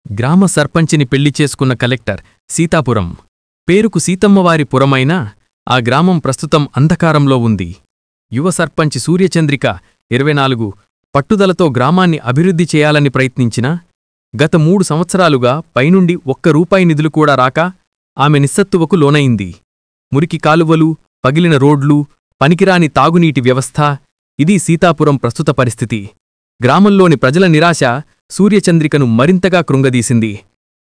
గ్రామ సర్పంచిని పెళ్లి చేసుకున్న కలెక్టర్ సీతాపురం. పేరుకు సీతమ్మవారి పురమైనా ఆ గ్రామం ప్రస్తుతం అంధకారంలో ఉంది. యువ సర్పంచి సూర్యచంద్రిక 24 పట్టుదలతో గ్రామాన్ని అభివృద్ధి చేయాలని ప్రయత్నించినా గత 3 సంవత్సరాలుగా పైనుండి ఒక్క రూపాయి నిధులు కూడా రాక ఆమె నిస్సత్తువకు లోనయింది. మురికి కాలువలు, పగిలిన రోడ్లు, పనికిరాని తాగునీటి వ్యవస్థ — ఇది సీతాపురం ప్రస్తుత పరిస్థితి. గ్రామంలోని ప్రజల నిరాశ సూర్యచంద్రికను మరింతగా కృంగదీసింది.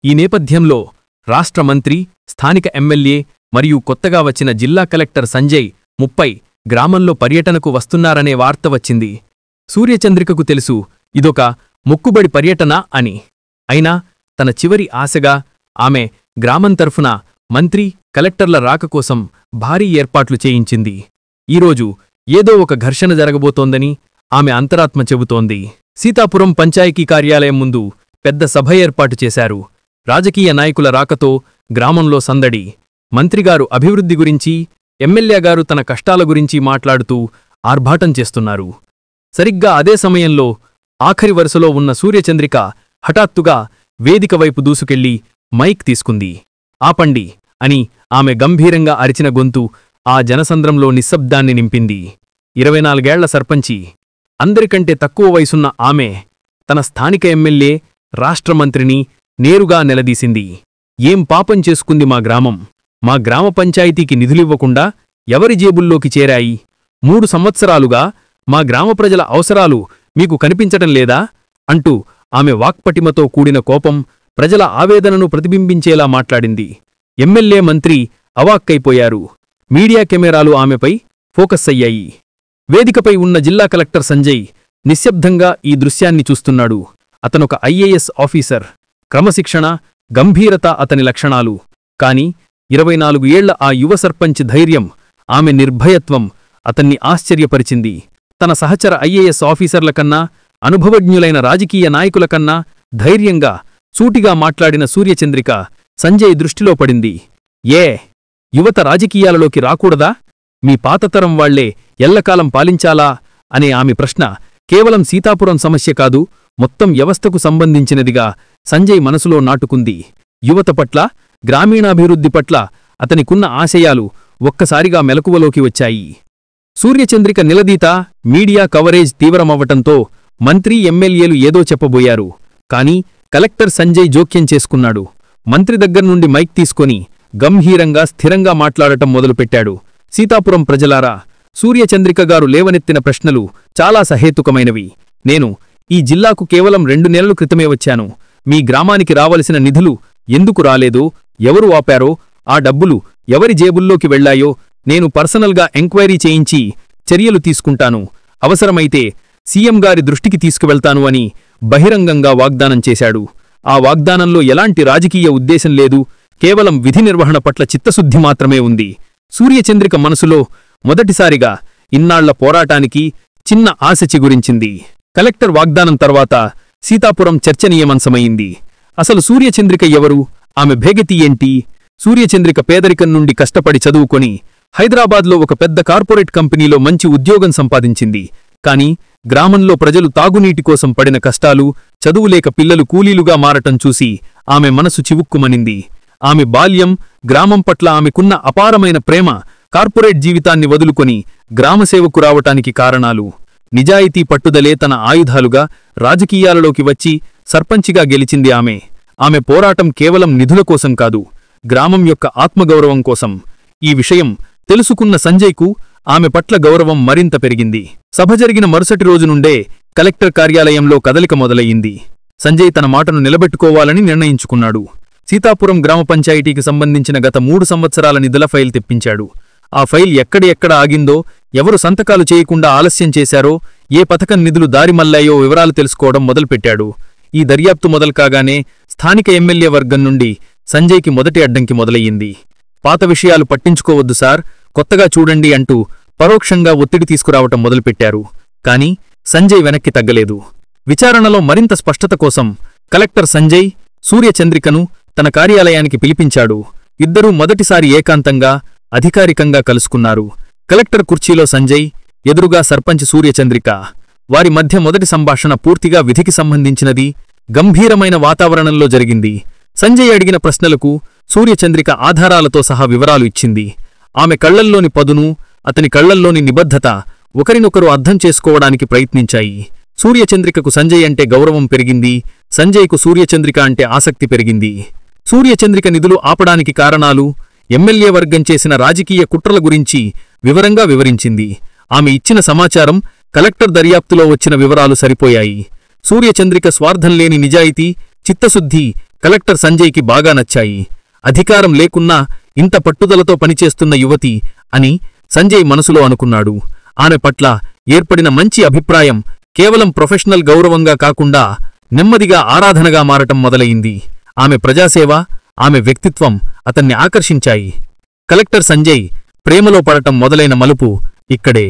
ఈ నేపథ్యంలో రాష్ట్ర మంత్రి, స్థానిక ఎమ్మెల్యే మరియు కొత్తగా వచ్చిన జిల్లా కలెక్టర్ సంజయ్ 30 గ్రామంలో పర్యటనకు వస్తున్నారనే వార్త వచ్చింది. సూర్యచంద్రికకు తెలుసు ఇదొక మొక్కుబడి పర్యటన అని. అయినా తన చివరి ఆశగా ఆమె గ్రామం తరఫున మంత్రి, కలెక్టర్ల రాక కోసం భారీ ఏర్పాట్లు చేయించింది. ఈరోజు ఏదో ఒక ఘర్షణ జరగబోతోందని ఆమె అంతరాత్మ చెబుతోంది. సీతాపురం పంచాయతీ కార్యాలయం ముందు పెద్ద సభ ఏర్పాటు చేశారు. రాజకీయ నాయకుల రాకతో గ్రామంలో సందడి. మంత్రిగారు అభివృద్ధి గురించి, ఎమ్మెల్యేగారు తన కష్టాల గురించి మాట్లాడుతూ ఆర్భాటం చేస్తున్నారు. సరిగ్గా అదే సమయంలో ఆఖరి వరుసలో ఉన్న సూర్యచంద్రిక హఠాత్తుగా వేదిక వైపు దూసుకెళ్లి మైక్ తీసుకుంది. ఆపండి అని ఆమె గంభీరంగా అరిచిన గొంతు ఆ జనసంద్రంలో నిశ్శబ్దాన్ని నింపింది. 24 ఏళ్ల సర్పంచి, అందరికంటే తక్కువ వయసున్న ఆమె తన స్థానిక ఎమ్మెల్యే, రాష్ట్రమంత్రిని నేరుగా నిలదీసింది. ఏం పాపం చేసుకుంది మా గ్రామం? మా గ్రామ పంచాయతీకి నిధులివ్వకుండా ఎవరి జేబుల్లోకి చేరాయి? 3 సంవత్సరాలుగా మా గ్రామ ప్రజల అవసరాలు మీకు కనిపించటం లేదా? అంటూ ఆమె వాక్పటిమతో కూడిన కోపం ప్రజల ఆవేదనను ప్రతిబింబించేలా మాట్లాడింది. ఎమ్మెల్యే, మంత్రి అవాక్కైపోయారు. మీడియా కెమెరాలు ఆమెపై ఫోకస్ అయ్యాయి. వేదికపై ఉన్న జిల్లా కలెక్టర్ సంజయ్ నిశ్శబ్దంగా ఈ దృశ్యాన్ని చూస్తున్నాడు. అతనొక ఐఏఎస్ ఆఫీసర్. క్రమశిక్షణ, గంభీరత అతని లక్షణాలు. కాని 24 ఏళ్ల ఆ యువ సర్పంచ్ ధైర్యం, ఆమె నిర్భయత్వం అతన్ని ఆశ్చర్యపరిచింది. తన సహచర ఐఏఎస్ ఆఫీసర్లకన్నా, అనుభవజ్ఞులైన రాజకీయ నాయకులకన్నా ధైర్యంగా, సూటిగా మాట్లాడిన సూర్యచంద్రిక సంజయ్ దృష్టిలో పడింది. యువత రాజకీయాలలోకి రాకూడదా? మీ పాతతరం వాళ్లే ఎల్లకాలం పాలించాలా అనే ఆమె ప్రశ్న కేవలం సీతాపురం సమస్య కాదు, మొత్తం వ్యవస్థకు సంబంధించినదిగా సంజయ్ మనసులో నాటుకుంది. యువత పట్ల, గ్రామీణాభివృద్ధి పట్ల అతనికున్న ఆశయాలు ఒక్కసారిగా మెలకువలోకి వచ్చాయి. సూర్యచంద్రిక నిలదీత, మీడియా కవరేజ్ తీవ్రమవ్వటంతో మంత్రి, ఎమ్మెల్యేలు ఏదో చెప్పబోయారు. కాని కలెక్టర్ సంజయ్ జోక్యం చేసుకున్నాడు. మంత్రి దగ్గర్నుండి మైక్ తీసుకొని గంభీరంగా, స్థిరంగా మాట్లాడటం మొదలుపెట్టాడు. సీతాపురం ప్రజలారా, సూర్యచంద్రిక గారు లేవనెత్తిన ప్రశ్నలు చాలా సహేతుకమైనవి. నేను ఈ జిల్లాకు కేవలం 2 నెలల క్రితమే వచ్చాను. మీ గ్రామానికి రావలసిన నిధులు ఎందుకు రాలేదో, ఎవరు ఆపారో, ఆ డబ్బులు ఎవరి జేబుల్లోకి వెళ్లాయో నేను పర్సనల్గా ఎంక్వైరీ చేయించి చర్యలు తీసుకుంటాను. అవసరమైతే సీఎం గారి దృష్టికి తీసుకువెళ్తాను అని బహిరంగంగా వాగ్దానం చేశాడు. ఆ వాగ్దానంలో ఎలాంటి రాజకీయ ఉద్దేశం లేదు, కేవలం విధి నిర్వహణ పట్ల చిత్తశుద్ధి మాత్రమే ఉంది. సూర్యచంద్రిక మనసులో మొదటిసారిగా ఇన్నాళ్ల పోరాటానికి చిన్న ఆశ చిగురించింది. కలెక్టర్ వాగ్దానం తర్వాత సీతాపురం చర్చనీయమంశమైంది. అసలు సూర్యచంద్రిక ఎవరు? ఆమె భేగతి ఏంటి? సూర్యచంద్రిక పేదరికం నుండి కష్టపడి చదువుకొని హైదరాబాద్లో ఒక పెద్ద కార్పొరేట్ కంపెనీలో మంచి ఉద్యోగం సంపాదించింది. కాని గ్రామంలో ప్రజలు తాగునీటి కోసం పడిన కష్టాలు, చదువులేక పిల్లలు కూలీలుగా మారటం చూసి ఆమె మనసు చివుక్కుమనింది. ఆమె బాల్యం, గ్రామం పట్ల ఆమెకున్న అపారమైన ప్రేమ కార్పొరేట్ జీవితాన్ని వదులుకొని గ్రామసేవకు రావటానికి కారణాలు. నిజాయితీ, పట్టుదలే తన ఆయుధాలుగా రాజకీయాలలోకి వచ్చి సర్పంచిగా గెలిచింది ఆమె. ఆమె పోరాటం కేవలం నిధుల కోసం కాదు, గ్రామం యొక్క ఆత్మగౌరవం కోసం. ఈ విషయం తెలుసుకున్న సంజయ్కు ఆమె పట్ల గౌరవం మరింత పెరిగింది. సభ జరిగిన మరుసటి రోజు నుండే కలెక్టర్ కార్యాలయంలో కదలిక మొదలయ్యింది. సంజయ్ తన మాటను నిలబెట్టుకోవాలని నిర్ణయించుకున్నాడు. సీతాపురం గ్రామ పంచాయతీకి సంబంధించిన గత 3 సంవత్సరాల నిధుల ఫైల్ తెప్పించాడు. ఆ ఫైల్ ఎక్కడ ఆగిందో, ఎవరు సంతకాలు చేయకుండా ఆలస్యం చేశారో, ఏ పథకం నిధులు దారిమల్లాయో వివరాలు తెలుసుకోవడం మొదలుపెట్టాడు. ఈ దర్యాప్తు మొదలుకాగానే స్థానిక ఎమ్మెల్యే వర్గం నుండి సంజయ్కి మొదటి అడ్డంకి మొదలయ్యింది. పాత విషయాలు పట్టించుకోవద్దు సార్, కొత్తగా చూడండి అంటూ పరోక్షంగా ఒత్తిడి తీసుకురావటం మొదలుపెట్టారు. కాని సంజయ్ వెనక్కి తగ్గలేదు. విచారణలో మరింత స్పష్టత కోసం కలెక్టర్ సంజయ్ సూర్యచంద్రికను తన కార్యాలయానికి పిలిపించాడు. ఇద్దరూ మొదటిసారి ఏకాంతంగా, అధికారికంగా కలుసుకున్నారు. కలెక్టర్ కుర్చీలో సంజయ్, ఎదురుగా సర్పంచ్ సూర్యచంద్రిక. వారి మధ్య మొదటి సంభాషణ పూర్తిగా విధికి సంబంధించినది. గంభీరమైన వాతావరణంలో జరిగింది. సంజయ్ అడిగిన ప్రశ్నలకు సూర్యచంద్రిక ఆధారాలతో సహా వివరాలు ఇచ్చింది. ఆమె కళ్లల్లోని పదును, అతని కళ్లల్లోని నిబద్ధత ఒకరినొకరు అర్థం చేసుకోవడానికి ప్రయత్నించాయి. సూర్యచంద్రికకు సంజయ్ అంటే గౌరవం పెరిగింది. సంజయ్కు సూర్యచంద్రిక అంటే ఆసక్తి పెరిగింది. సూర్యచంద్రిక నిధులు ఆపడానికి కారణాలు, ఎమ్మెల్యే వర్గం చేసిన రాజకీయ కుట్రల గురించి వివరంగా వివరించింది. ఆమె ఇచ్చిన సమాచారం, కలెక్టర్ దర్యాప్తులో వచ్చిన వివరాలు సరిపోయాయి. సూర్యచంద్రిక స్వార్థంలేని నిజాయితీ, చిత్తశుద్ధి కలెక్టర్ సంజయ్కి బాగా నచ్చాయి. అధికారం లేకున్నా ఇంత పట్టుదలతో పనిచేస్తున్న యువతి అని సంజయ్ మనసులో అనుకున్నాడు. ఆమె పట్ల ఏర్పడిన మంచి అభిప్రాయం కేవలం ప్రొఫెషనల్ గౌరవంగా కాకుండా నెమ్మదిగా ఆరాధనగా మారటం మొదలయింది. ఆమె ప్రజాసేవ, ఆమె వ్యక్తిత్వం అతన్ని ఆకర్షించాయి. కలెక్టర్ సంజయ్ ప్రేమలో పడటం మొదలైన మలుపు ఇక్కడే.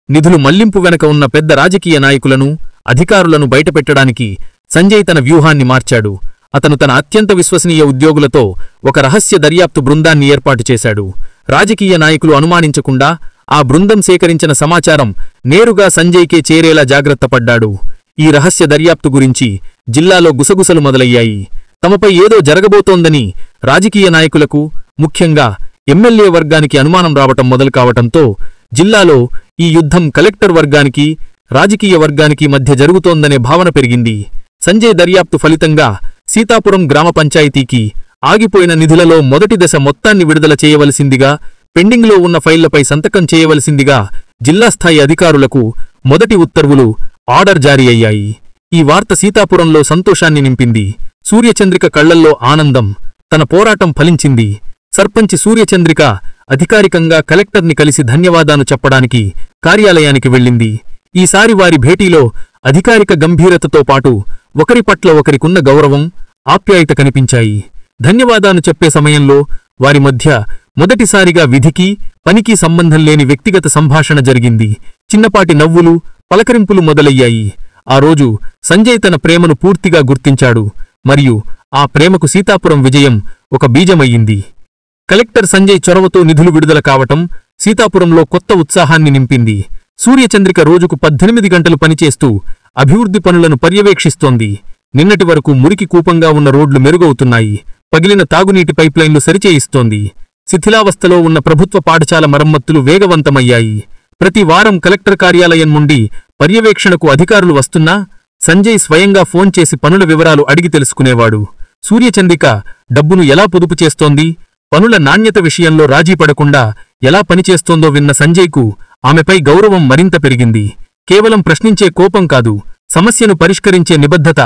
నిధులు మళ్లింపు వెనక ఉన్న పెద్ద రాజకీయ నాయకులను, అధికారులను బయటపెట్టడానికి సంజయ్ తన వ్యూహాన్ని మార్చాడు. అతను తన అత్యంత విశ్వసనీయ ఉద్యోగులతో ఒక రహస్య దర్యాప్తు బృందాన్ని ఏర్పాటు చేశాడు. రాజకీయ నాయకులు అనుమానించకుండా ఆ బృందం సేకరించిన సమాచారం నేరుగా సంజయ్కే చేరేలా జాగ్రత్తపడ్డాడు. ఈ రహస్య దర్యాప్తు గురించి జిల్లాలో గుసగుసలు మొదలయ్యాయి. తమపై ఏదో జరగబోతోందని రాజకీయ నాయకులకు, ముఖ్యంగా ఎమ్మెల్యే వర్గానికి అనుమానం రావటం మొదలుకావటంతో జిల్లాలో ఈ యుద్ధం కలెక్టర్ వర్గానికి, రాజకీయ వర్గానికి మధ్య జరుగుతోందనే భావన పెరిగింది. సంజయ్ దర్యాప్తు ఫలితంగా సీతాపురం గ్రామ పంచాయతీకి ఆగిపోయిన నిధులలో మొదటి దశ మొత్తాన్ని విడుదల చేయవలసిందిగా, పెండింగ్లో ఉన్న ఫైళ్లపై సంతకం చేయవలసిందిగా జిల్లాస్థాయి అధికారులకు మొదటి ఉత్తర్వులు, ఆర్డర్ జారీ అయ్యాయి. ఈ వార్త సీతాపురంలో సంతోషాన్ని నింపింది. సూర్యచంద్రిక కళ్లల్లో ఆనందం. తన పోరాటం ఫలించింది. సర్పంచి సూర్యచంద్రిక అధికారికంగా కలెక్టర్ని కలిసి ధన్యవాదాలు చెప్పడానికి కార్యాలయానికి వెళ్ళింది. ఈసారి వారి భేటీలో అధికారిక గంభీరతతో పాటు ఒకరి పట్ల ఒకరికున్న గౌరవం, ఆప్యాయత కనిపించాయి. ధన్యవాదాలు చెప్పే సమయంలో వారి మధ్య మొదటిసారిగా విధికి, పనికి సంబంధం లేని వ్యక్తిగత సంభాషణ జరిగింది. చిన్నపాటి నవ్వులు, పలకరింపులు మొదలయ్యాయి. ఆ రోజు సంజయ్ తన ప్రేమను పూర్తిగా గుర్తించాడు. మరియు ఆ ప్రేమకు సీతాపురం విజయం ఒక బీజమయ్యింది. కలెక్టర్ సంజయ్ చొరవతో నిధులు విడుదల కావటం సీతాపురంలో కొత్త ఉత్సాహాన్ని నింపింది. సూర్యచంద్రిక రోజుకు 18 గంటలు పనిచేస్తూ అభివృద్ధి పనులను పర్యవేక్షిస్తోంది. నిన్నటి వరకు మురికి కూపంగా ఉన్న రోడ్లు మెరుగవుతున్నాయి. పగిలిన తాగునీటి పైప్లైన్లు సరిచేయిస్తోంది. శిథిలావస్థలో ఉన్న ప్రభుత్వ పాఠశాల మరమ్మతులు వేగవంతమయ్యాయి. ప్రతి వారం కలెక్టర్ కార్యాలయం నుండి పర్యవేక్షణకు అధికారులు వస్తున్నా సంజయ్ స్వయంగా ఫోన్ చేసి పనుల వివరాలు అడిగి తెలుసుకునేవాడు. సూర్యచంద్రిక డబ్బును ఎలా పొదుపు చేస్తోంది, పనుల నాణ్యత విషయంలో రాజీపడకుండా ఎలా పనిచేస్తోందో విన్న సంజయ్కు ఆమెపై గౌరవం మరింత పెరిగింది. కేవలం ప్రశ్నించే కోపం కాదు, సమస్యను పరిష్కరించే నిబద్ధత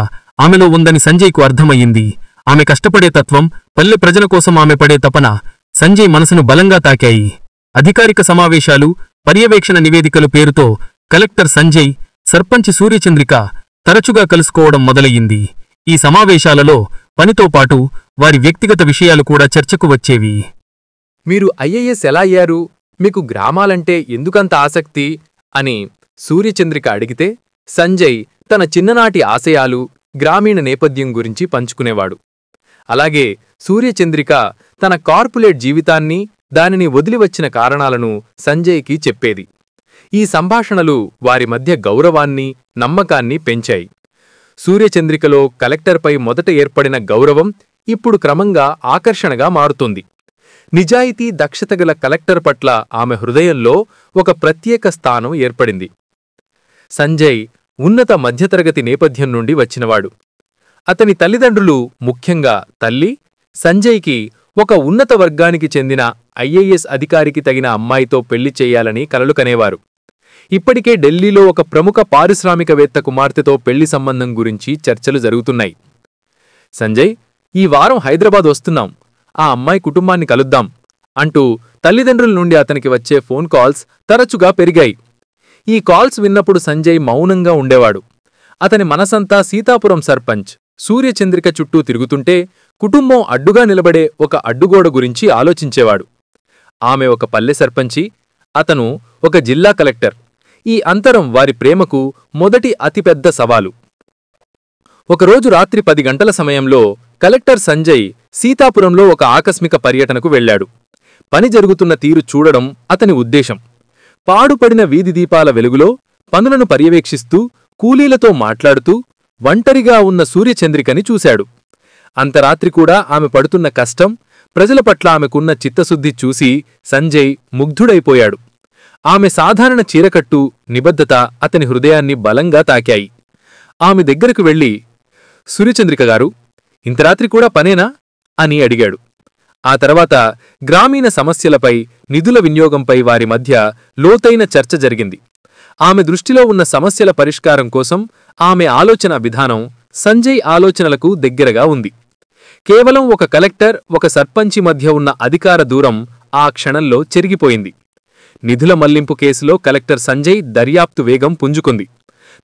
ఆమెలో ఉందని సంజయ్కు అర్థమయ్యింది. ఆమె కష్టపడే తత్వం, పల్లె ప్రజల కోసం ఆమె పడే తపన సంజయ్ మనసును బలంగా తాకాయి. అధికారిక సమావేశాలు, పర్యవేక్షణ నివేదికలు పేరుతో కలెక్టర్ సంజయ్, సర్పంచి సూర్యచంద్రిక తరచుగా కలుసుకోవడం మొదలయ్యింది. ఈ సమావేశాలలో పనితో పాటు వారి వ్యక్తిగత విషయాలు కూడా చర్చకు వచ్చేవి. మీరు ఐఏఎస్ ఎలా అయ్యారు, మీకు గ్రామాలంటే ఎందుకంత ఆసక్తి అని సూర్యచంద్రిక అడిగితే సంజయ్ తన చిన్ననాటి ఆశయాలు, గ్రామీణ నేపథ్యం గురించి పంచుకునేవాడు. అలాగే సూర్యచంద్రిక తన కార్పొరేట్ జీవితాన్ని, దానిని వదిలివచ్చిన కారణాలను సంజయ్కి చెప్పేది. ఈ సంభాషణలు వారి మధ్య గౌరవాన్ని, నమ్మకాన్ని పెంచాయి. సూర్యచంద్రికలో కలెక్టర్పై మొదట ఏర్పడిన గౌరవం ఇప్పుడు క్రమంగా ఆకర్షణగా మారుతుంది. నిజాయితీ, దక్షతగల కలెక్టర్ పట్ల ఆమె హృదయంలో ఒక ప్రత్యేక స్థానం ఏర్పడింది. సంజయ్ ఉన్నత మధ్యతరగతి నేపథ్యం నుండి వచ్చినవాడు. అతని తల్లిదండ్రులు, ముఖ్యంగా తల్లి, సంజయ్కి ఒక ఉన్నత వర్గానికి చెందిన ఐఏఎస్ అధికారికి తగిన అమ్మాయితో పెళ్లి చెయ్యాలని కలలు కనేవారు. ఇప్పటికే ఢిల్లీలో ఒక ప్రముఖ పారిశ్రామికవేత్త కుమార్తెతో పెళ్లి సంబంధం గురించి చర్చలు జరుగుతున్నాయి. సంజయ్, ఈ వారం హైదరాబాద్ వస్తున్నాం, ఆ అమ్మాయి కుటుంబాన్ని కలుద్దాం అంటూ తల్లిదండ్రుల నుండి అతనికి వచ్చే ఫోన్ కాల్స్ తరచుగా పెరిగాయి. ఈ కాల్స్ విన్నప్పుడు సంజయ్ మౌనంగా ఉండేవాడు. అతని మనసంతా సీతాపురం సర్పంచ్ సూర్యచంద్రిక చుట్టూ తిరుగుతుంటే కుటుంబం అడ్డుగా నిలబడే ఒక అడ్డుగోడ గురించి ఆలోచించేవాడు. ఆమె ఒక పల్లె సర్పంచి, అతను ఒక జిల్లా కలెక్టర్. ఈ అంతరం వారి ప్రేమకు మొదటి అతిపెద్ద సవాలు. ఒకరోజు రాత్రి 10 గంటల సమయంలో కలెక్టర్ సంజయ్ సీతాపురంలో ఒక ఆకస్మిక పర్యటనకు వెళ్లాడు. పని జరుగుతున్న తీరు చూడడం అతని ఉద్దేశం. పాడుపడిన వీధి దీపాల వెలుగులో పనులను పర్యవేక్షిస్తూ, కూలీలతో మాట్లాడుతూ, ఒంటరిగా ఉన్న సూర్యచంద్రికని చూశాడు. అంతరాత్రి కూడా ఆమె పడుతున్న కష్టం, ప్రజల పట్ల ఆమెకున్న చిత్తశుద్ధి చూసి సంజయ్ ముగ్ధుడైపోయాడు. ఆమె సాధారణ చీరకట్టు, నిబద్ధత అతని హృదయాన్ని బలంగా తాకాయి. ఆమె దగ్గరకు వెళ్లి, సూర్యచంద్రిక గారు, ఇంతరాత్రి కూడా పనేనా అని అడిగాడు. ఆ తర్వాత గ్రామీణ సమస్యలపై, నిధుల వినియోగంపై వారి మధ్య లోతైన చర్చ జరిగింది. ఆమె దృష్టిలో ఉన్న సమస్యల పరిష్కారం కోసం ఆమె ఆలోచన విధానం సంజయ్ ఆలోచనలకు దగ్గరగా ఉంది. కేవలం ఒక కలెక్టర్, ఒక సర్పంచి మధ్య ఉన్న అధికార దూరం ఆ క్షణంలో చెరిగిపోయింది. నిధుల మళ్లింపు కేసులో కలెక్టర్ సంజయ్ దర్యాప్తు వేగం పుంజుకుంది.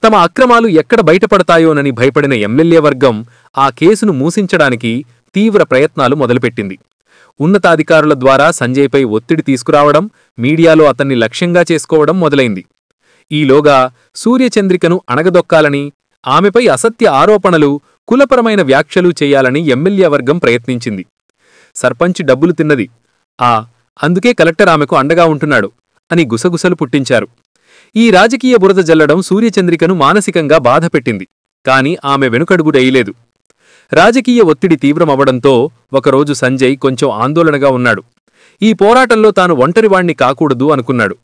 తమ అక్రమాలు ఎక్కడ బయటపడతాయోనని భయపడిన ఎమ్మెల్యే వర్గం ఆ కేసును మూసించడానికి తీవ్ర ప్రయత్నాలు మొదలుపెట్టింది. ఉన్నతాధికారుల ద్వారా సంజయ్పై ఒత్తిడి తీసుకురావడం, మీడియాలో అతన్ని లక్ష్యంగా చేసుకోవడం మొదలైంది. ఈలోగా సూర్యచంద్రికను అణగదొక్కాలని, ఆమెపై అసత్య ఆరోపణలు, కులపరమైన వ్యాఖ్యలు చేయాలని ఎమ్మెల్యే వర్గం ప్రయత్నించింది. సర్పంచి డబ్బులు తిన్నది, అందుకే కలెక్టర్ ఆమెకు అండగా ఉంటున్నాడు అని గుసగుసలు పుట్టించారు. ఈ రాజకీయ బురద జల్లడం సూర్యచంద్రికను మానసికంగా బాధపెట్టింది. కాని ఆమె వెనుకడుగుడేయలేదు. రాజకీయ ఒత్తిడి తీవ్రమవడంతో ఒకరోజు సంజయ్ కొంచెం ఆందోళనగా ఉన్నాడు. ఈ పోరాటంలో తాను ఒంటరివాణ్ణి కాకూడదు అనుకున్నాడు.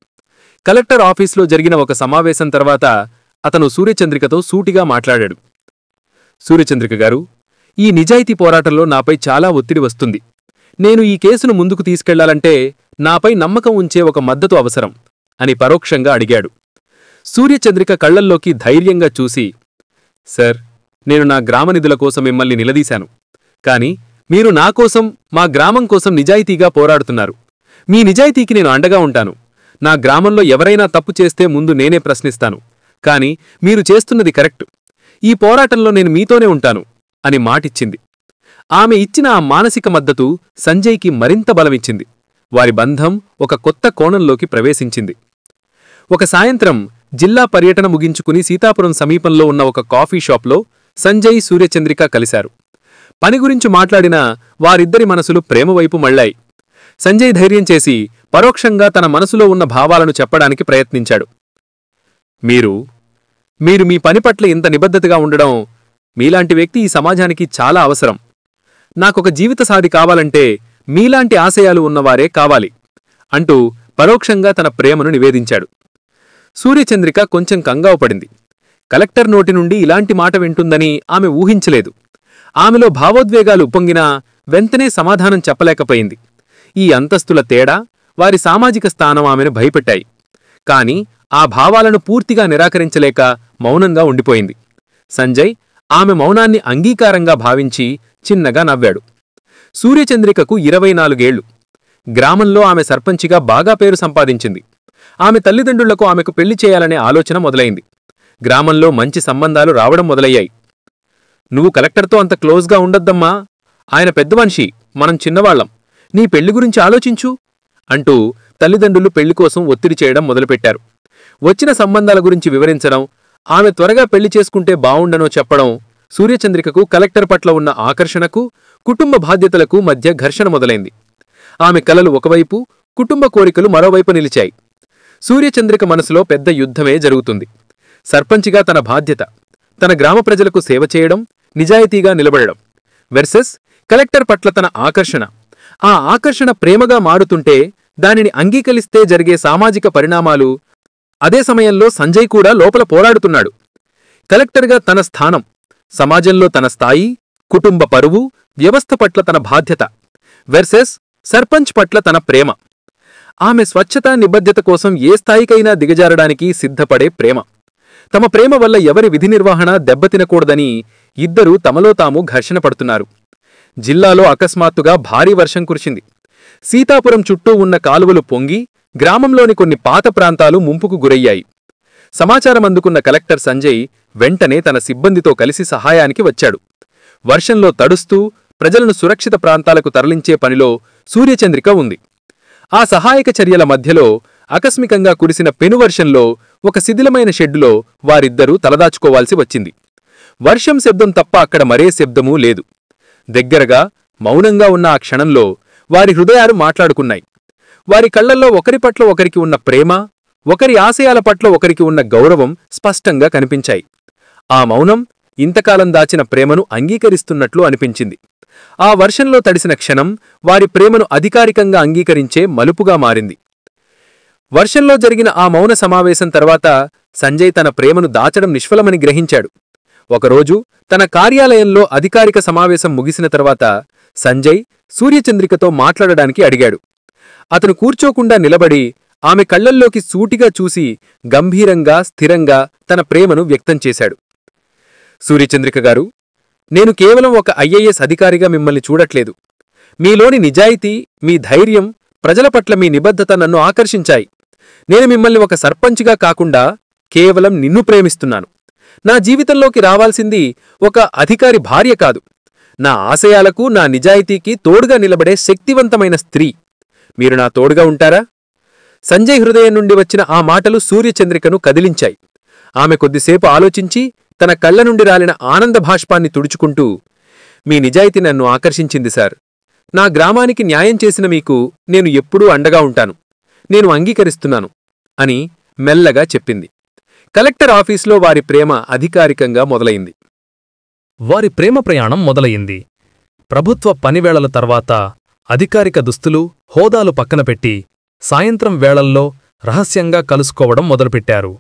కలెక్టర్ ఆఫీసులో జరిగిన ఒక సమావేశం తర్వాత అతను సూర్యచంద్రికతో సూటిగా మాట్లాడాడు. సూర్యచంద్రిక గారు, ఈ నిజాయితీ పోరాటంలో నాపై చాలా ఒత్తిడి వస్తుంది. నేను ఈ కేసును ముందుకు తీసుకెళ్లాలంటే నాపై నమ్మకం ఉంచే ఒక మద్దతు అవసరం అని పరోక్షంగా అడిగాడు. సూర్యచంద్రిక కళ్లల్లోకి ధైర్యంగా చూసి, సార్, నేను నా గ్రామ నిధుల కోసం మిమ్మల్ని నిలదీశాను. కాని మీరు నాకోసం, మా గ్రామం కోసం నిజాయితీగా పోరాడుతున్నారు. మీ నిజాయితీకి నేను అండగా ఉంటాను. నా గ్రామంలో ఎవరైనా తప్పు చేస్తే ముందు నేనే ప్రశ్నిస్తాను. కాని మీరు చేస్తున్నది కరెక్ట్. ఈ పోరాటంలో నేను మీతోనే ఉంటాను అని మాటిచ్చింది. ఆమె ఇచ్చిన ఆ మానసిక మద్దతు సంజయ్కి మరింత బలమిచ్చింది. వారి బంధం ఒక కొత్త కోణంలోకి ప్రవేశించింది. ఒక సాయంత్రం జిల్లా పర్యటన ముగించుకుని సీతాపురం సమీపంలో ఉన్న ఒక కాఫీ షాప్లో సంజయ్, సూర్యచంద్రిక కలిశారు. పని గురించి మాట్లాడినా వారిద్దరి మనసులు ప్రేమవైపు మళ్లాయి. సంజయ్ ధైర్యం చేసి పరోక్షంగా తన మనసులో ఉన్న భావాలను చెప్పడానికి ప్రయత్నించాడు. మీరు మీ పని పట్ల ఇంత నిబద్ధతగా ఉండడం, మీలాంటి వ్యక్తి ఈ సమాజానికి చాలా అవసరం. నాకొక జీవితసాధి కావాలంటే మీలాంటి ఆశయాలు ఉన్నవారే కావాలి అంటూ పరోక్షంగా తన ప్రేమను నివేదించాడు. సూర్యచంద్రిక కొంచెం కంగావుపడింది. కలెక్టర్ నోటి నుండి ఇలాంటి మాట వింటుందని ఆమె ఊహించలేదు. ఆమెలో భావోద్వేగాలు ఉప్పొంగినా వెంటనే సమాధానం చెప్పలేకపోయింది. ఈ అంతస్తుల తేడా, వారి సామాజిక స్థానం ఆమెను భయపెట్టాయి. కాని ఆ భావాలను పూర్తిగా నిరాకరించలేక మౌనంగా ఉండిపోయింది. సంజయ్ ఆమె మౌనాన్ని అంగీకారంగా భావించి చిన్నగా నవ్వాడు. సూర్యచంద్రికకు 24 ఏళ్లు. గ్రామంలో ఆమె సర్పంచిగా బాగా పేరు సంపాదించింది. ఆమె తల్లిదండ్రులకు ఆమెకు పెళ్లి చేయాలనే ఆలోచన మొదలైంది. గ్రామంలో మంచి సంబంధాలు రావడం మొదలయ్యాయి. నువ్వు కలెక్టర్తో అంత క్లోజ్గా ఉండొద్దమ్మా, ఆయన పెద్దమనిషి, మనం చిన్నవాళ్లం, నీ పెళ్లి గురించి ఆలోచించు అంటూ తల్లిదండ్రులు పెళ్లికోసం ఒత్తిడి చేయడం మొదలుపెట్టారు. వచ్చిన సంబంధాల గురించి వివరించడం, ఆమె త్వరగా పెళ్లి చేసుకుంటే బావుండనో చెప్పడం సూర్యచంద్రికకు కలెక్టర్ పట్ల ఉన్న ఆకర్షణకు, కుటుంబ బాధ్యతలకు మధ్య ఘర్షణ మొదలైంది. ఆమె కలలు ఒకవైపు, కుటుంబ కోరికలు మరోవైపు నిలిచాయి. సూర్యచంద్రిక మనసులో పెద్ద యుద్ధమే జరుగుతుంది. సర్పంచిగా తన బాధ్యత, తన గ్రామ ప్రజలకు సేవ చేయడం, నిజాయితీగా నిలబడడం వెర్సెస్ కలెక్టర్ పట్ల తన ఆకర్షణ. ఆ ఆకర్షణ ప్రేమగా మారుతుంటే దానిని అంగీకరిస్తే జరిగే సామాజిక పరిణామాలు. అదే సమయంలో సంజయ్ కూడా లోపల పోరాడుతున్నాడు. కలెక్టర్గా తన స్థానం, సమాజంలో తన స్థాయి, కుటుంబ పరువు, వ్యవస్థ పట్ల తన బాధ్యత వెర్సెస్ సర్పంచ్ పట్ల తన ప్రేమ. ఆమె స్వచ్ఛత, నిబద్ధత కోసం ఏ స్థాయికైనా దిగజారడానికి సిద్ధపడే ప్రేమ. తమ ప్రేమ వల్ల ఎవరి విధి నిర్వహణ దెబ్బతినకూడదని ఇద్దరూ తమలో తాము ఘర్షణ పడుతున్నారు. జిల్లాలో అకస్మాత్తుగా భారీ వర్షం కురిసింది. సీతాపురం చుట్టూ ఉన్న కాలువలు పొంగి గ్రామంలోని కొన్ని పాత ప్రాంతాలు ముంపుకు గురయ్యాయి. సమాచారం అందుకున్న కలెక్టర్ సంజయ్ వెంటనే తన సిబ్బందితో కలిసి సహాయానికి వచ్చాడు. వర్షంలో తడుస్తూ ప్రజలను సురక్షిత ప్రాంతాలకు తరలించే పనిలో సూర్యచంద్రిక ఉంది. ఆ సహాయక చర్యల మధ్యలో ఆకస్మికంగా కురిసిన పెనువర్షంలో ఒక శిథిలమైన షెడ్డులో వారిద్దరూ తలదాచుకోవాల్సి వచ్చింది. వర్షం శబ్దం తప్ప అక్కడ మరే శబ్దమూ లేదు. దగ్గరగా మౌనంగా ఉన్న ఆ క్షణంలో వారి హృదయాలు మాట్లాడుకున్నాయి. వారి కళ్లల్లో ఒకరి పట్ల ఒకరికి ఉన్న ప్రేమ, ఒకరి ఆశయాల పట్ల ఒకరికి ఉన్న గౌరవం స్పష్టంగా కనిపించాయి. ఆ మౌనం ఇంతకాలం దాచిన ప్రేమను అంగీకరిస్తున్నట్లు అనిపించింది. ఆ వర్షంలో తడిసిన క్షణం వారి ప్రేమను అధికారికంగా అంగీకరించే మలుపుగా మారింది. వర్షంలో జరిగిన ఆ మౌన సమావేశం తర్వాత సంజయ్ తన ప్రేమను దాచడం నిష్ఫలమని గ్రహించాడు. ఒకరోజు తన కార్యాలయంలో అధికారిక సమావేశం ముగిసిన తర్వాత సంజయ్ సూర్యచంద్రికతో మాట్లాడడానికి అడిగాడు. అతను కూర్చోకుండా నిలబడి ఆమె కళ్లల్లోకి సూటిగా చూసి గంభీరంగా, స్థిరంగా తన ప్రేమను వ్యక్తం చేశాడు. సూర్యచంద్రిక గారు, నేను కేవలం ఒక ఐఏఎస్ అధికారిగా మిమ్మల్ని చూడట్లేదు. మీలోని నిజాయితీ, మీ ధైర్యం, ప్రజల పట్ల మీ నిబద్ధత నన్ను ఆకర్షించాయి. నేను మిమ్మల్ని ఒక సర్పంచ్గా కాకుండా కేవలం నిన్ను ప్రేమిస్తున్నాను. నా జీవితంలోకి రావాల్సింది ఒక అధికారి భార్య కాదు, నా ఆశయాలకు, నా నిజాయితీకి తోడుగా నిలబడే శక్తివంతమైన స్త్రీ. మీరు నా తోడుగా ఉంటారా? సంజయ్ హృదయం నుండి వచ్చిన ఆ మాటలు సూర్యచంద్రికను కదిలించాయి. ఆమె కొద్దిసేపు ఆలోచించి తన కళ్ల నుండి రాలిన ఆనంద భాష్పాన్ని తుడుచుకుంటూ, మీ నిజాయితీ నన్ను ఆకర్షించింది సార్. నా గ్రామానికి న్యాయం చేసిన మీకు నేను ఎప్పుడూ అండగా ఉంటాను. నేను అంగీకరిస్తున్నాను అని మెల్లగా చెప్పింది. కలెక్టర్ ఆఫీసులో వారి ప్రేమ అధికారికంగా మొదలైంది. వారి ప్రేమ ప్రయాణం మొదలయింది. ప్రభుత్వ పనివేళల తర్వాత అధికారిక దుస్తులు, హోదాలు పక్కనపెట్టి సాయంత్రం వేళల్లో రహస్యంగా కలుసుకోవడం మొదలుపెట్టారు.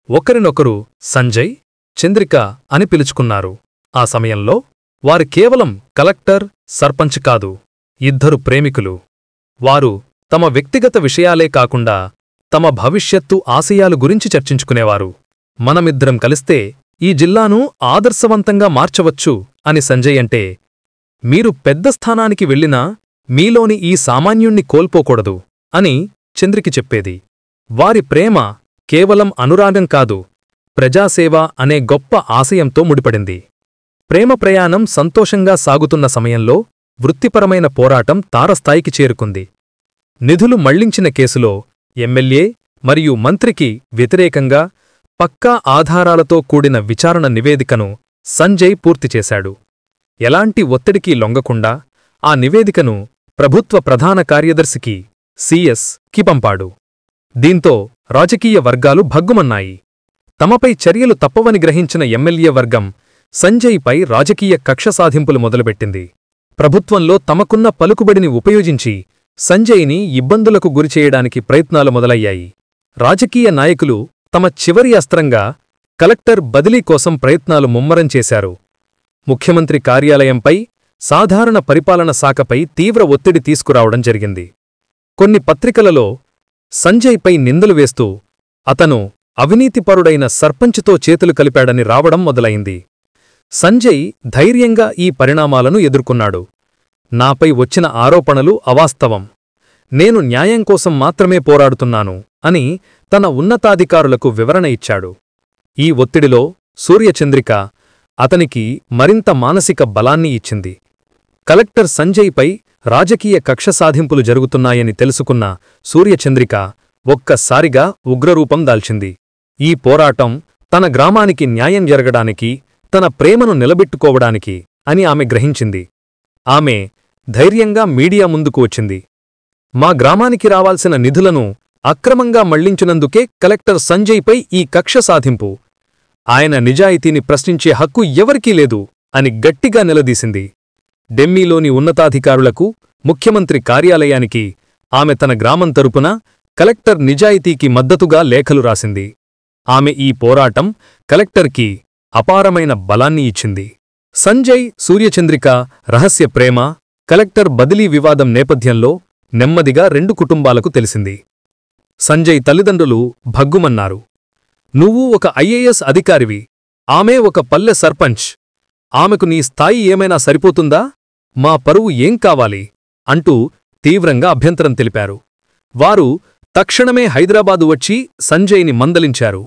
ఒకరినొకరు సంజయ్, చంద్రిక అని పిలుచుకున్నారు. ఆ సమయంలో వారు కేవలం కలెక్టర్, సర్పంచ్ కాదు, ఇద్దరు ప్రేమికులు. వారు తమ వ్యక్తిగత విషయాలే కాకుండా తమ భవిష్యత్తు ఆశయాలు గురించి చర్చించుకునేవారు. మనమిద్దరం కలిస్తే ఈ జిల్లాను ఆదర్శవంతంగా మార్చవచ్చు అని సంజయ్ అంటే, మీరు పెద్ద స్థానానికి వెళ్ళినా మీలోని ఈ సామాన్యుణ్ణి కోల్పోకూడదు అని చంద్రికి చెప్పేది. వారి ప్రేమ కేవలం అనురాగం కాదు, ప్రజాసేవ అనే గొప్ప ఆశయంతో ముడిపడింది. ప్రేమ ప్రయాణం సంతోషంగా సాగుతున్న సమయంలో వృత్తిపరమైన పోరాటం తారస్థాయికి చేరుకుంది. నిధులు మళ్లించిన కేసులో ఎమ్మెల్యే మరియు మంత్రికి వ్యతిరేకంగా పక్కా ఆధారాలతో కూడిన విచారణ నివేదికను సంజయ్ పూర్తిచేశాడు. ఎలాంటి ఒత్తిడికి లొంగకుండా ఆ నివేదికను ప్రభుత్వ ప్రధాన కార్యదర్శికి సి.ఎస్.కి పంపాడు. దీంతో రాజకీయ వర్గాలు భగ్గుమన్నాయి. తమపై చర్యలు తప్పవని గ్రహించిన ఎమ్మెల్యే వర్గం సంజయ్పై రాజకీయ కక్ష సాధింపులు మొదలుపెట్టింది. ప్రభుత్వంలో తమకున్న పలుకుబడిని ఉపయోగించి సంజయ్ని ఇబ్బందులకు గురిచేయడానికి ప్రయత్నాలు మొదలయ్యాయి. రాజకీయ నాయకులు తమ చివరి అస్త్రంగా కలెక్టర్ బదిలీ కోసం ప్రయత్నాలు ముమ్మరం చేశారు. ముఖ్యమంత్రి కార్యాలయంపై, సాధారణ పరిపాలన శాఖపై తీవ్ర ఒత్తిడి తీసుకురావడం జరిగింది. కొన్ని పత్రికలలో సంజయ్పై నిందలు వేస్తూ అతను అవినీతిపరుడైన సర్పంచ్తో చేతులు కలిపాడని రావడం మొదలైంది. సంజయ్ ధైర్యంగా ఈ పరిణామాలను ఎదుర్కొన్నాడు. నాపై వచ్చిన ఆరోపణలు అవాస్తవం, నేను న్యాయం కోసం మాత్రమే పోరాడుతున్నాను అని తన ఉన్నతాధికారులకు వివరణ ఇచ్చాడు. ఈ ఒత్తిడిలో సూర్యచంద్రిక అతనికి మరింత మానసిక బలాన్ని ఇచ్చింది. కలెక్టర్ సంజయ్పై రాజకీయ కక్ష సాధింపులు జరుగుతున్నాయని తెలుసుకున్న సూర్యచంద్రిక ఒక్కసారిగా ఉగ్రరూపం దాల్చింది. ఈ పోరాటం తన గ్రామానికి న్యాయం జరగడానికి, తన ప్రేమను నిలబెట్టుకోవడానికి అని ఆమె గ్రహించింది. ఆమె ధైర్యంగా మీడియా ముందుకు వచ్చింది. మా గ్రామానికి రావాల్సిన నిధులను అక్రమంగా మళ్లించినందుకే కలెక్టర్ సంజయ్పై ఈ కక్ష సాధింపు. ఆయన నిజాయితీని ప్రశ్నించే హక్కు ఎవరికీ లేదు అని గట్టిగా నిలదీసింది. ఢిల్లీలోని ఉన్నతాధికారులకు, ముఖ్యమంత్రి కార్యాలయానికి ఆమె తన గ్రామం తరపున కలెక్టర్ నిజాయితీకి మద్దతుగా లేఖలు రాసింది. ఆమె ఈ పోరాటం కలెక్టర్కి అపారమైన బలాన్ని ఇచ్చింది. సంజయ్, సూర్యచంద్రిక రహస్య ప్రేమ, కలెక్టర్ బదిలీ వివాదం నేపథ్యంలో నెమ్మదిగా 2 కుటుంబాలకు తెలిసింది. సంజయ్ తల్లిదండ్రులు భగ్గుమన్నారు. నువ్వు ఒక ఐఏఎస్ అధికారివి, ఆమె ఒక పల్లె సర్పంచ్, ఆమెకు నీ స్థాయి ఏమైనా సరిపోతుందా? మా పరువు ఏం కావాలి అంటూ తీవ్రంగా అభ్యంతరం తెలిపారు. వారు తక్షణమే హైదరాబాదు వచ్చి సంజయ్ని మందలించారు.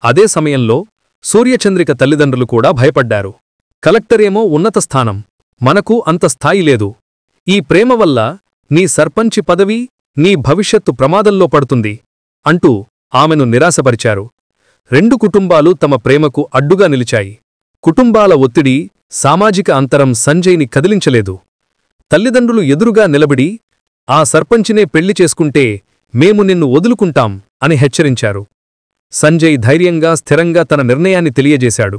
అదే సమయంలో సూర్యచంద్రిక తల్లిదండ్రులు కూడా భయపడ్డారు. కలెక్టరేమో ఉన్నత స్థానం, మనకు అంత స్థాయి లేదు. ఈ ప్రేమ వల్ల నీ సర్పంచి పదవి, నీ భవిష్యత్తు ప్రమాదంలో పడుతుంది అంటూ ఆమెను నిరాశపరిచారు. 2 కుటుంబాలు తమ ప్రేమకు అడ్డుగా నిలిచాయి. కుటుంబాల ఒత్తిడి, సామాజిక అంతరం సంజయ్ని కదిలించలేదు. తల్లిదండ్రులు ఎదురుగా నిలబడి, ఆ సర్పంచినే పెళ్లి చేసుకుంటే మేము నిన్ను వదులుకుంటాం అని హెచ్చరించారు. సంజయ్ ధైర్యంగా, స్థిరంగా తన నిర్ణయాన్ని తెలియజేశాడు.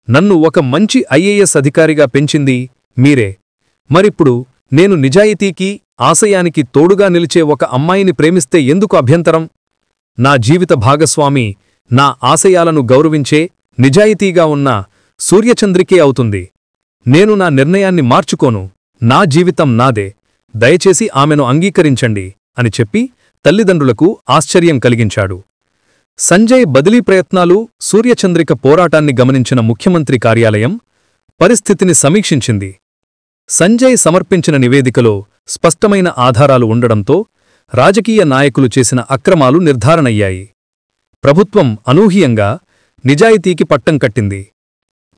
నన్ను ఒక మంచి ఐఏఎస్ అధికారిగా పెంచింది మీరే. మరిప్పుడు నేను నిజాయితీకి, ఆశయానికి తోడుగా నిలిచే ఒక అమ్మాయిని ప్రేమిస్తే ఎందుకు అభ్యంతరం? నా జీవిత భాగస్వామి నా ఆశయాలను గౌరవించే, నిజాయితీగా ఉన్న సూర్యచంద్రికే అవుతుంది. నేను నా నిర్ణయాన్ని మార్చుకోను. నా జీవితం నాదే. దయచేసి ఆమెను అంగీకరించండి అని చెప్పి తల్లిదండ్రులకు ఆశ్చర్యం కలిగించాడు. సంజయ్ బదిలీ ప్రయత్నాలు, సూర్యచంద్రిక పోరాటాన్ని గమనించిన ముఖ్యమంత్రి కార్యాలయం పరిస్థితిని సమీక్షించింది. సంజయ్ సమర్పించిన నివేదికలో స్పష్టమైన ఆధారాలు ఉండడంతో రాజకీయ నాయకులు చేసిన అక్రమాలు నిర్ధారణయ్యాయి. ప్రభుత్వం అనూహ్యంగా నిజాయితీకి పట్టం కట్టింది.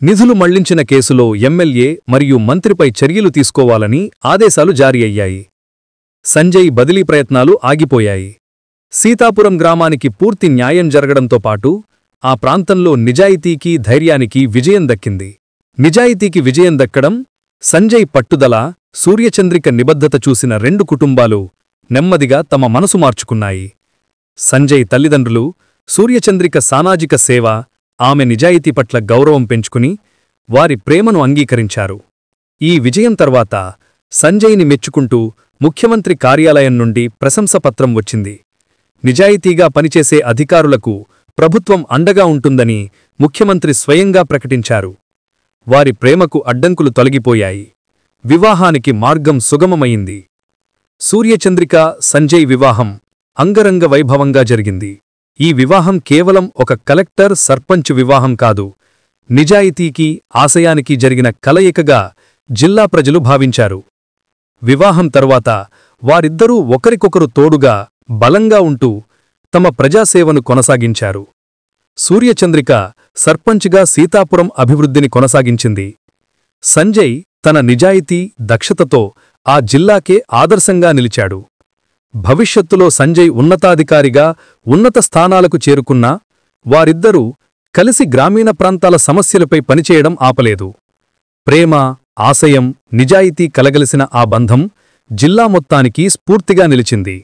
నిధులు మళ్లించిన కేసులో ఎమ్మెల్యే మరియు మంత్రిపై చర్యలు తీసుకోవాలని ఆదేశాలు జారీ అయ్యాయి. సంజయ్ బదిలీ ప్రయత్నాలు ఆగిపోయాయి. సీతాపురం గ్రామానికి పూర్తి న్యాయం జరగడంతో పాటు ఆ ప్రాంతంలో నిజాయితీకి, ధైర్యానికి విజయం దక్కింది. నిజాయితీకి విజయం దక్కడం, సంజయ్ పట్టుదల, సూర్యచంద్రిక నిబద్ధత చూసిన రెండు కుటుంబాలు నెమ్మదిగా తమ మనసు మార్చుకున్నాయి. సంజయ్ తల్లిదండ్రులు సూర్యచంద్రిక సామాజిక సేవ, ఆమె నిజాయితీ పట్ల గౌరవం పెంచుకుని వారి ప్రేమను అంగీకరించారు. ఈ విజయం తర్వాత సంజయ్ని మెచ్చుకుంటూ ముఖ్యమంత్రి కార్యాలయం నుండి ప్రశంసపత్రం వచ్చింది. నిజాయితీగా పనిచేసే అధికారులకు ప్రభుత్వం అండగా ఉంటుందని ముఖ్యమంత్రి స్వయంగా ప్రకటించారు. వారి ప్రేమకు అడ్డంకులు తొలగిపోయాయి. వివాహానికి మార్గం సుగమమైంది. సూర్యచంద్రిక, సంజయ్ వివాహం అంగరంగ వైభవంగా జరిగింది. ఈ వివాహం కేవలం ఒక కలెక్టర్, సర్పంచ్ వివాహం కాదు, నిజాయితీకి, ఆశయానికి జరిగిన కలయికగా జిల్లా ప్రజలు భావించారు. వివాహం తరువాత వారిద్దరూ ఒకరికొకరు తోడుగా, బలంగా ఉంటూ తమ ప్రజాసేవను కొనసాగించారు. సూర్యచంద్రిక సర్పంచ్గా సీతాపురం అభివృద్ధిని కొనసాగించింది. సంజయ్ తన నిజాయితీ, దక్షతతో ఆ జిల్లాకే ఆదర్శంగా నిలిచాడు. భవిష్యత్తులో సంజయ్ ఉన్నతాధికారిగా ఉన్నత స్థానాలకు చేరుకున్నా వారిద్దరూ కలిసి గ్రామీణ ప్రాంతాల సమస్యలపై పనిచేయడం ఆపలేదు. ప్రేమ, ఆశయం, నిజాయితీ కలగలిసిన ఆ బంధం జిల్లా మొత్తానికి స్ఫూర్తిగా నిలిచింది.